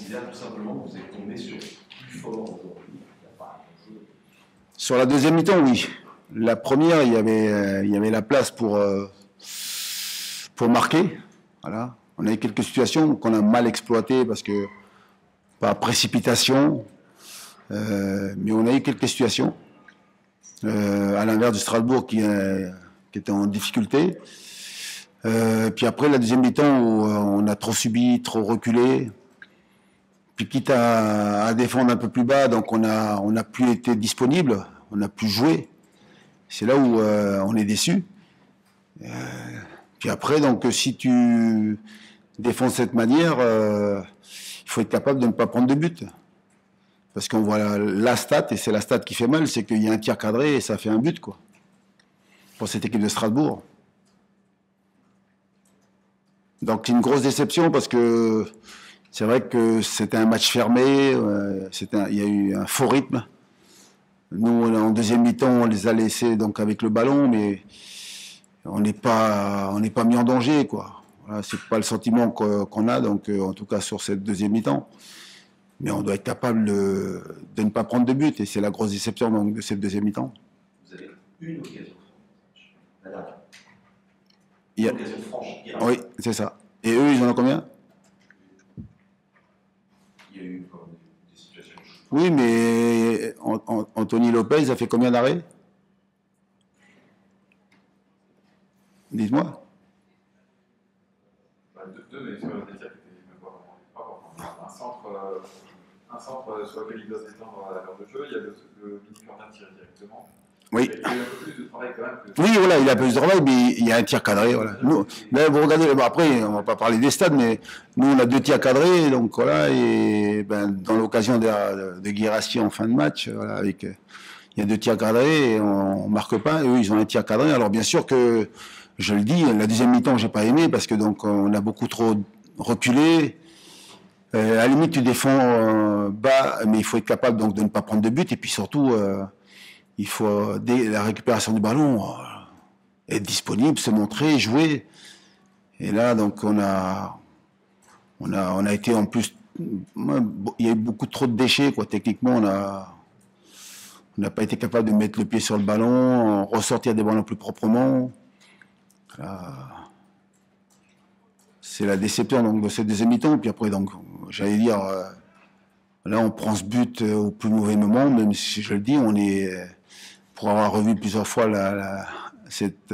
considère tout simplement que vous êtes tombé sur plus fort aujourd'hui? Sur la deuxième mi-temps, oui. La première, il y avait la place pour marquer. Voilà. On a eu quelques situations qu'on a mal exploitées parce que, par précipitation, mais on a eu quelques situations. À l'inverse du Strasbourg qui était en difficulté. Puis après, la deuxième mi-temps où on a trop subi, trop reculé. Puis quitte à défendre un peu plus bas, donc on a plus été disponible, on a plus joué. C'est là où on est déçu. Puis après, donc si tu défends de cette manière, il faut être capable de ne pas prendre de but. Parce qu'on voit la stat, et c'est la stat qui fait mal, c'est qu'il y a un tir cadré et ça fait un but, quoi. Pour cette équipe de Strasbourg. Donc c'est une grosse déception parce que c'est vrai que c'était un match fermé, il y a eu un faux rythme. Nous, en deuxième mi-temps, on les a laissés donc avec le ballon, mais on n'est pas mis en danger, quoi. Voilà, c'est pas le sentiment qu'on a, donc en tout cas sur cette deuxième mi-temps. Mais on doit être capable de ne pas prendre de but, et c'est la grosse déception donc, de cette deuxième mi-temps. Vous avez une occasion franche. Une occasion franche. Oui, c'est ça. Et eux, ils en ont combien? Il y a eu des situations. Oui, mais Anthony Lopez a fait combien d'arrêts? Dites-moi. Deux, mais sur des tirs qui étaient pas vraiment. Un centre sur lequel il doit s'étendre à l'heure de jeu, il y a le mini-corner tiré directement. Oui. Il y a un peu plus de travail quand même. Oui, voilà, il a plus de travail, mais il y a un tir cadré. Voilà. Nous, mais vous regardez, bon, après, on ne va pas parler des stades, mais nous, on a 2 tirs cadrés, donc voilà, et ben, dans l'occasion de Guirassy en fin de match, voilà, il y a 2 tirs cadrés et on ne marque pas, et eux, ils ont un tir cadré. Alors, bien sûr que, je le dis, la deuxième mi-temps, j'ai pas aimé, parce que donc, on a beaucoup trop reculé. À la limite, tu défends bas, mais il faut être capable donc, de ne pas prendre de but, et puis surtout, il faut, dès la récupération du ballon, être disponible, se montrer, jouer. Et là, donc, on a été en plus, il y a eu beaucoup trop de déchets, quoi. Techniquement, on n'a pas été capable de mettre le pied sur le ballon, ressortir des ballons plus proprement. C'est la déception donc, de cette deuxième mi-temps. Puis après, donc, j'allais dire, là, on prend ce but au plus mauvais moment, même si je le dis, on est, pour avoir revu plusieurs fois cette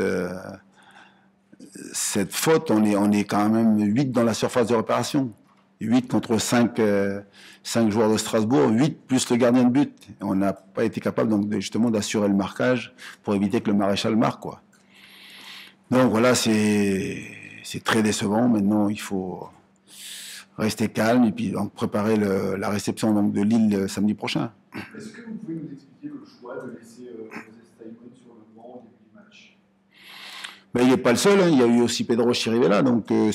faute, on est quand même 8 dans la surface de réparation. 8 contre 5 joueurs de Strasbourg, 8 plus le gardien de but. On n'a pas été capable donc justement d'assurer le marquage pour éviter que le maréchal marque, quoi. Donc voilà, c'est très décevant. Maintenant, il faut rester calme et puis donc préparer la réception donc, de Lille samedi prochain. Est-ce que vous pouvez nous expliquer le choix de laisser José Staïmon sur le banc au début du match? Ben, il n'est pas le seul, hein. Il y a eu aussi Pedro Chirivella, donc de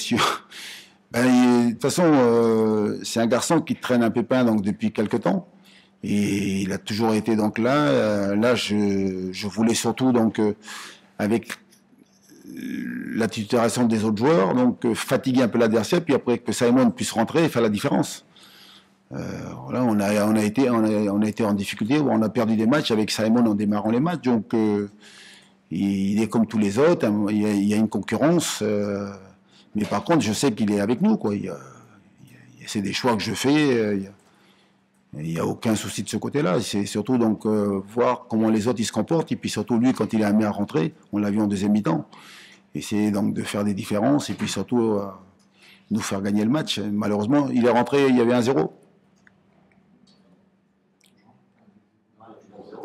toute façon, c'est un garçon qui traîne un pépin donc, depuis quelque temps. Et il a toujours été donc là. Là, je voulais surtout, donc, avec la titularisation des autres joueurs, donc fatiguer un peu l'adversaire, puis après que Simon puisse rentrer et faire la différence. Voilà, on a été en difficulté, on a perdu des matchs avec Simon en démarrant les matchs, donc il est comme tous les autres, il y a une concurrence, mais par contre je sais qu'il est avec nous, quoi. C'est des choix que je fais, il n'y a aucun souci de ce côté-là. C'est surtout donc voir comment les autres ils se comportent, et puis surtout lui quand il est amené à rentrer, on l'a vu en deuxième mi-temps, essayer donc de faire des différences et puis surtout nous faire gagner le match. Malheureusement, il est rentré, il y avait 1-0.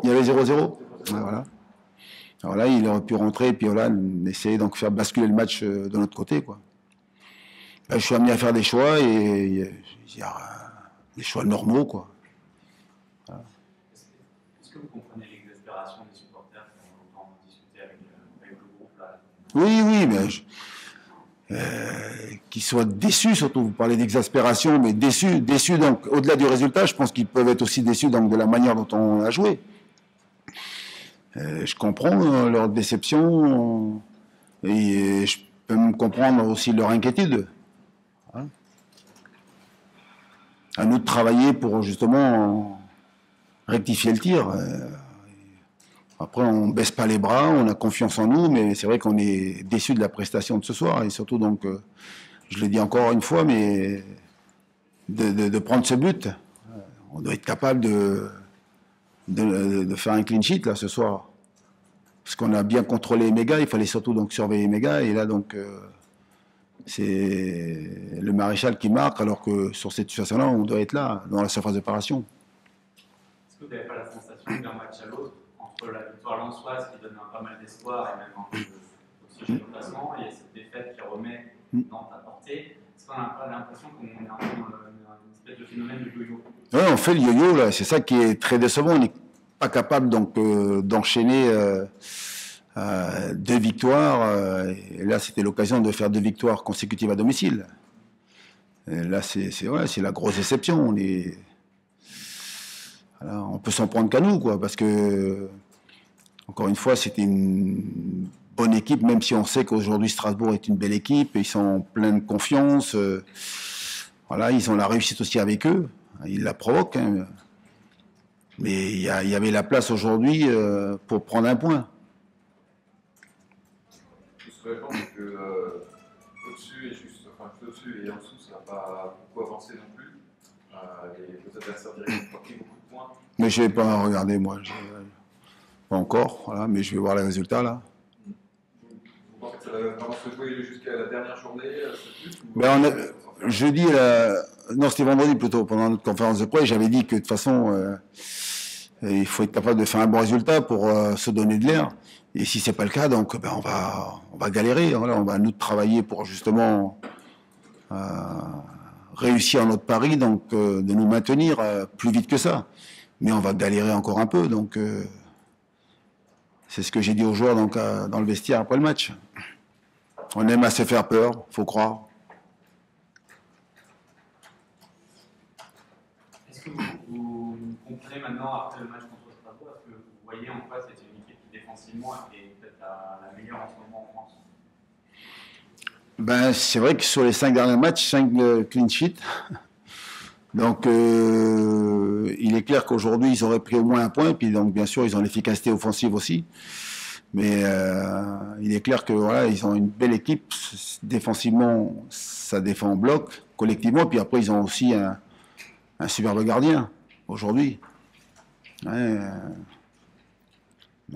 Il y avait 0-0. Voilà. Alors là, il aurait pu rentrer et puis voilà, essayer donc faire basculer le match de notre côté, quoi. Là, je suis amené à faire des choix et il y a des choix normaux, quoi. Voilà. Est-ce que vous comprenez l'exaspération des supporters qui ont longtemps discuté avec le groupe là? Oui, mais qu'ils soient déçus, surtout. Vous parlez d'exaspération, mais déçus donc, au-delà du résultat, je pense qu'ils peuvent être aussi déçus donc, de la manière dont on a joué. Je comprends leur déception et je peux même comprendre aussi leur inquiétude. Hein? à nous de travailler pour justement rectifier le tir. Après, on ne baisse pas les bras, on a confiance en nous, mais c'est vrai qu'on est déçu de la prestation de ce soir. Et surtout, donc, je l'ai dit encore une fois, mais de prendre ce but, on doit être capable de faire un clean sheet là, ce soir. Parce qu'on a bien contrôlé Mega, il fallait surtout donc surveiller Mega. Et là, donc, c'est le maréchal qui marque, alors que sur cette situation-là, on doit être là, dans la surface d'opération. Est-ce que vous n'avez pas la sensation d'un match à l'autre, entre la victoire lensoise qui donne pas mal d'espoir et même un peu d'oxygène au classement, et cette défaite qui remet Nantes à portée? Est-ce qu'on n'a pas l'impression qu'on est un peu dans une espèce de phénomène de yo-yo? Oui, on fait le yo-yo, là. C'est ça qui est très décevant. On n'est pas capable donc d'enchaîner 2 victoires. Et là, c'était l'occasion de faire 2 victoires consécutives à domicile. Et là, c'est la grosse déception. Voilà, on peut s'en prendre qu'à nous, quoi, parce que, encore une fois, c'était une bonne équipe, même si on sait qu'aujourd'hui Strasbourg est une belle équipe, ils sont pleins de confiance. Voilà, ils ont la réussite aussi avec eux, ils la provoquent. Hein. Mais il y avait la place aujourd'hui pour prendre un point. Juste répondre que au-dessus et juste, enfin au-dessus et en dessous, ça n'a pas beaucoup avancé non plus. Les adversaires directs ont pris beaucoup de points. Mais je ne vais pas regarder, moi. Pas encore, voilà, mais je vais voir les résultats là. Vous pensez que ça va vraiment se jouer jusqu'à la dernière journée, jeudi, non, c'était vendredi plutôt, pendant notre conférence de presse, j'avais dit que de toute façon, il faut être capable de faire un bon résultat pour se donner de l'air. Et si c'est pas le cas, donc on va galérer. Voilà, on va nous travailler pour justement réussir notre pari, donc de nous maintenir plus vite que ça. Mais on va galérer encore un peu, donc c'est ce que j'ai dit aux joueurs donc, dans le vestiaire après le match. On aime assez faire peur, faut croire. Est-ce que vous comprenez maintenant, après le match contre Strasbourg, est-ce que vous voyez en face c'est une équipe qui défensivement est peut-être la meilleure en ce moment en France? Ben, c'est vrai que sur les 5 derniers matchs, 5 clean sheets. Donc, il est clair qu'aujourd'hui, ils auraient pris au moins un point. Puis, donc, bien sûr, ils ont l'efficacité offensive aussi. Mais il est clair que voilà, ils ont une belle équipe. Défensivement, ça défend en bloc, collectivement. Puis après, ils ont aussi un superbe gardien aujourd'hui. Ouais,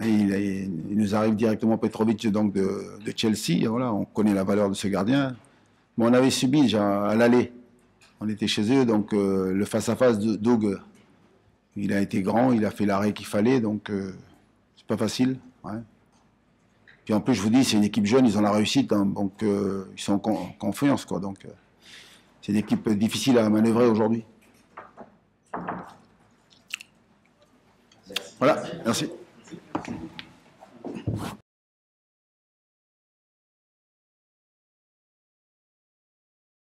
il nous arrive directement Petrovic donc de Chelsea. Voilà, on connaît la valeur de ce gardien. Mais on avait subi déjà à l'aller. On était chez eux, donc le face-à-face de Doug, il a été grand, il a fait l'arrêt qu'il fallait, donc c'est pas facile. Ouais. Puis en plus, je vous dis, c'est une équipe jeune, ils ont la réussite, hein, donc ils sont en confiance, quoi. Donc c'est une équipe difficile à manœuvrer aujourd'hui. Voilà, merci.